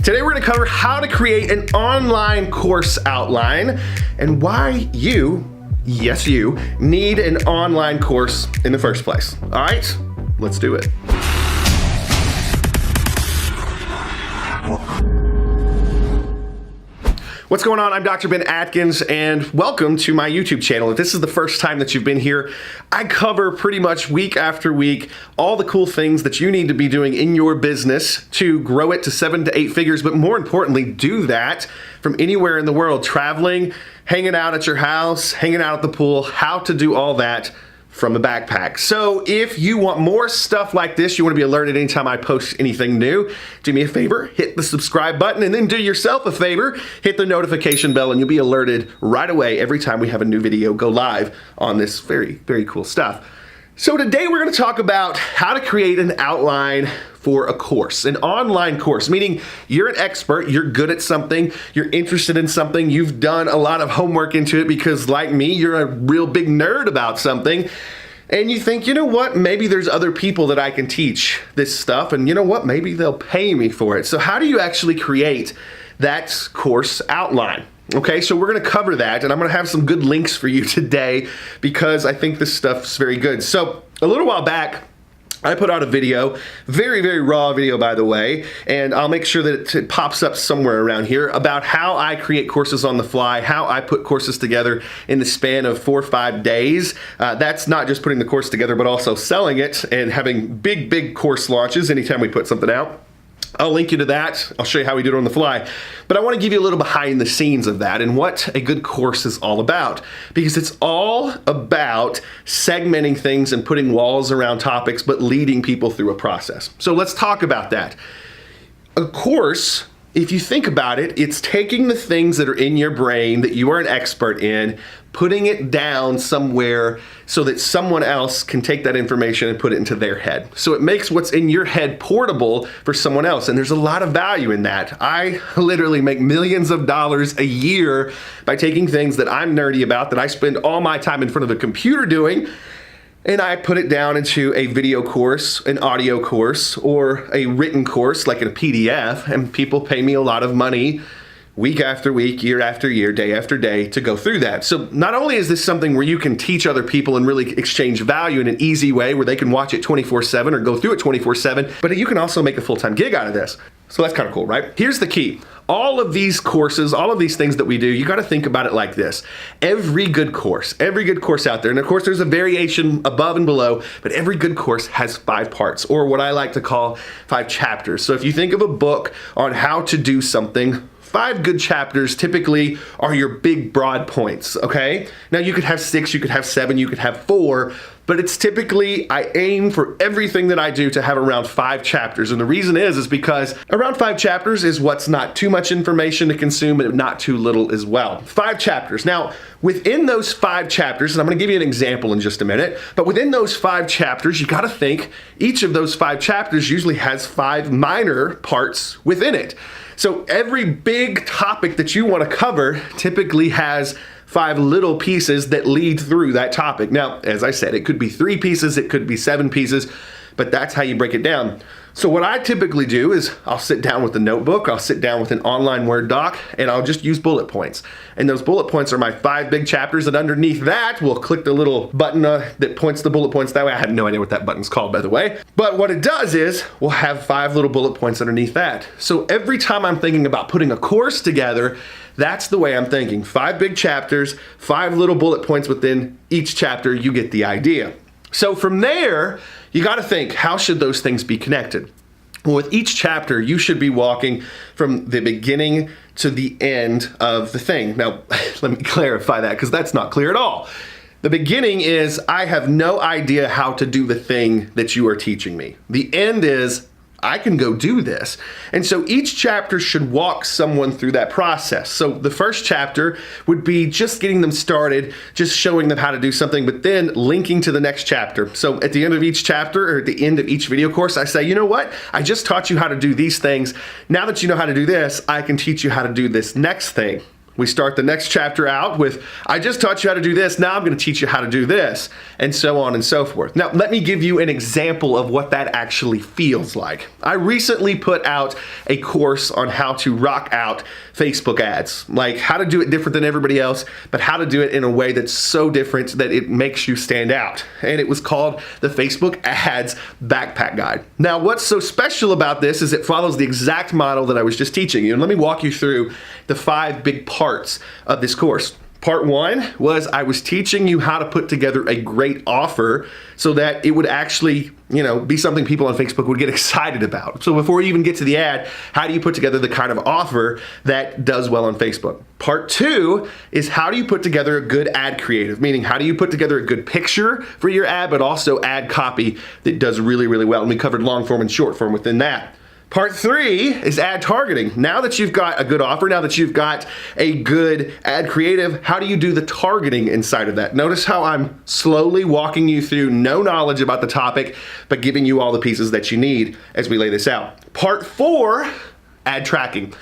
Today we're going to cover how to create an online course outline and why you, yes you, need an online course in the first place. All right, let's do it. What's going on? I'm Dr. Ben Atkins and welcome to my YouTube channel. If this is the first time that you've been here, I cover pretty much week after week all the cool things that you need to be doing in your business to grow it to 7 to 8 figures, but more importantly, do that from anywhere in the world, traveling, hanging out at your house, hanging out at the pool, how to do all that from a backpack. So if you want more stuff like this, you want to be alerted anytime I post anything new, do me a favor, hit the subscribe button, and then do yourself a favor, hit the notification bell, and you'll be alerted right away every time we have a new video go live on this very, very cool stuff. So today we're going to talk about how to create an outline for a course, an online course, meaning you're an expert, you're good at something, you're interested in something, you've done a lot of homework into it because like me, you're a real big nerd about something, and you think, you know what, maybe there's other people that I can teach this stuff, and you know what, maybe they'll pay me for it. So how do you actually create that course outline? Okay, so we're going to cover that, and I'm going to have some good links for you today because I think this stuff's very good. So a little while back, I put out a video, very, very raw video, by the way, and I'll make sure that it pops up somewhere around here about how I create courses on the fly, how I put courses together in the span of 4 or 5 days. That's not just putting the course together, but also selling it and having big, big course launches anytime we put something out. I'll link you to that. I'll show you how we do it on the fly. But I want to give you a little behind the scenes of that and what a good course is all about. Because it's all about segmenting things and putting walls around topics, but leading people through a process. So let's talk about that. A course, if you think about it, it's taking the things that are in your brain that you are an expert in, putting it down somewhere so that someone else can take that information and put it into their head. So it makes what's in your head portable for someone else, and there's a lot of value in that. I literally make millions of dollars a year by taking things that I'm nerdy about, that I spend all my time in front of a computer doing, and I put it down into a video course, an audio course, or a written course like in a PDF, and people pay me a lot of money week after week, year after year, day after day to go through that. So not only is this something where you can teach other people and really exchange value in an easy way where they can watch it 24/7 or go through it 24/7, but you can also make a full-time gig out of this. So that's kind of cool, right? Here's the key. All of these courses, all of these things that we do, you got to think about it like this. Every good course out there, and of course there's a variation above and below, but every good course has 5 parts, or what I like to call 5 chapters. So if you think of a book on how to do something, 5 good chapters typically are your big broad points, okay? Now you could have 6, you could have 7, you could have 4, but it's typically, I aim for everything that I do to have around 5 chapters. And the reason is because around 5 chapters is what's not too much information to consume, but not too little as well. 5 chapters. Now, within those 5 chapters, and I'm gonna give you an example in just a minute, but within those 5 chapters, you gotta think each of those 5 chapters usually has 5 minor parts within it. So every big topic that you want to cover typically has 5 little pieces that lead through that topic. Now, as I said, it could be 3 pieces, it could be 7 pieces, but that's how you break it down. So what I typically do is I'll sit down with a notebook, I'll sit down with an online Word doc, and I'll just use bullet points. And those bullet points are my 5 big chapters, and underneath that, we'll click the little button that points the bullet points that way. I have no idea what that button's called, by the way. But what it does is we'll have 5 little bullet points underneath that. So every time I'm thinking about putting a course together, that's the way I'm thinking. 5 big chapters, 5 little bullet points within each chapter, you get the idea. So from there, you got to think, how should those things be connected? Well, with each chapter, you should be walking from the beginning to the end of the thing. Now, let me clarify that because that's not clear at all. The beginning is, I have no idea how to do the thing that you are teaching me. The end is, I can go do this. And so each chapter should walk someone through that process. So the first chapter would be just getting them started, just showing them how to do something, but then linking to the next chapter. So at the end of each chapter, or at the end of each video course, I say, you know what? I just taught you how to do these things. Now that you know how to do this, I can teach you how to do this next thing. We start the next chapter out with, I just taught you how to do this, now I'm going to teach you how to do this, and so on and so forth. Now, let me give you an example of what that actually feels like. I recently put out a course on how to rock out Facebook ads, like how to do it different than everybody else, but how to do it in a way that's so different that it makes you stand out. And it was called the Facebook Ads Backpack Guide. Now, what's so special about this is it follows the exact model that I was just teaching you. And let me walk you through the 5 big parts of this course. Part 1 was I was teaching you how to put together a great offer so that it would actually, be something people on Facebook would get excited about. So before you even get to the ad, how do you put together the kind of offer that does well on Facebook? Part 2 is how do you put together a good ad creative, meaning how do you put together a good picture for your ad, but also ad copy that does really, really well. And we covered long form and short form within that. Part 3 is ad targeting. Now that you've got a good offer, now that you've got a good ad creative, how do you do the targeting inside of that? Notice how I'm slowly walking you through no knowledge about the topic, but giving you all the pieces that you need as we lay this out. Part 4, ad tracking.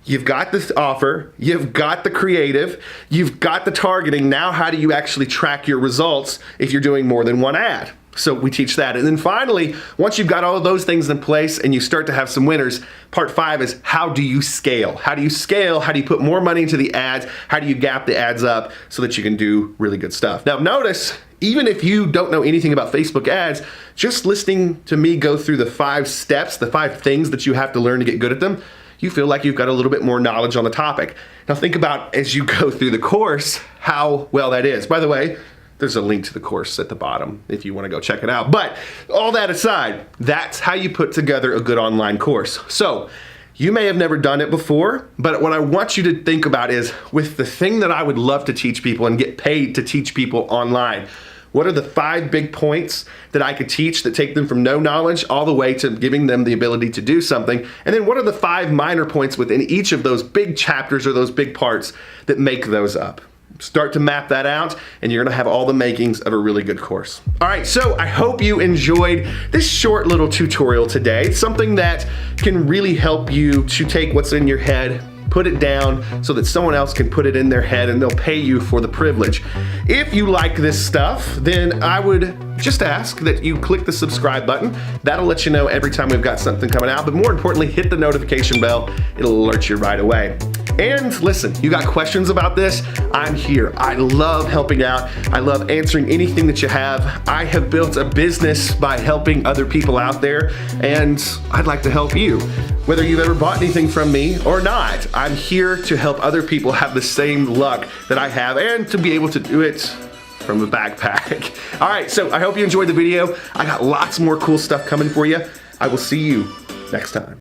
You've got the offer, you've got the creative, you've got the targeting. Now how do you actually track your results if you're doing more than one ad? So we teach that. And then finally, once you've got all of those things in place and you start to have some winners, part 5 is how do you scale? How do you scale? How do you put more money into the ads? How do you gap the ads up so that you can do really good stuff? Now notice, even if you don't know anything about Facebook ads, just listening to me go through the 5 steps, the 5 things that you have to learn to get good at them, you feel like you've got a little bit more knowledge on the topic. Now think about, as you go through the course, how well that is. By the way, there's a link to the course at the bottom if you want to go check it out. But all that aside, that's how you put together a good online course. So you may have never done it before, but what I want you to think about is with the thing that I would love to teach people and get paid to teach people online, what are the 5 big points that I could teach that take them from no knowledge all the way to giving them the ability to do something? And then what are the 5 minor points within each of those big chapters or those big parts that make those up? Start to map that out and you're gonna have all the makings of a really good course. All right, so I hope you enjoyed this short little tutorial today. It's something that can really help you to take what's in your head, put it down so that someone else can put it in their head and they'll pay you for the privilege. If you like this stuff, then I would just ask that you click the subscribe button. That'll let you know every time we've got something coming out, but more importantly, hit the notification bell. It'll alert you right away. And listen, you got questions about this? I'm here. I love helping out. I love answering anything that you have. I have built a business by helping other people out there, and I'd like to help you. Whether you've ever bought anything from me or not, I'm here to help other people have the same luck that I have and to be able to do it from a backpack. All right, so I hope you enjoyed the video. I got lots more cool stuff coming for you. I will see you next time.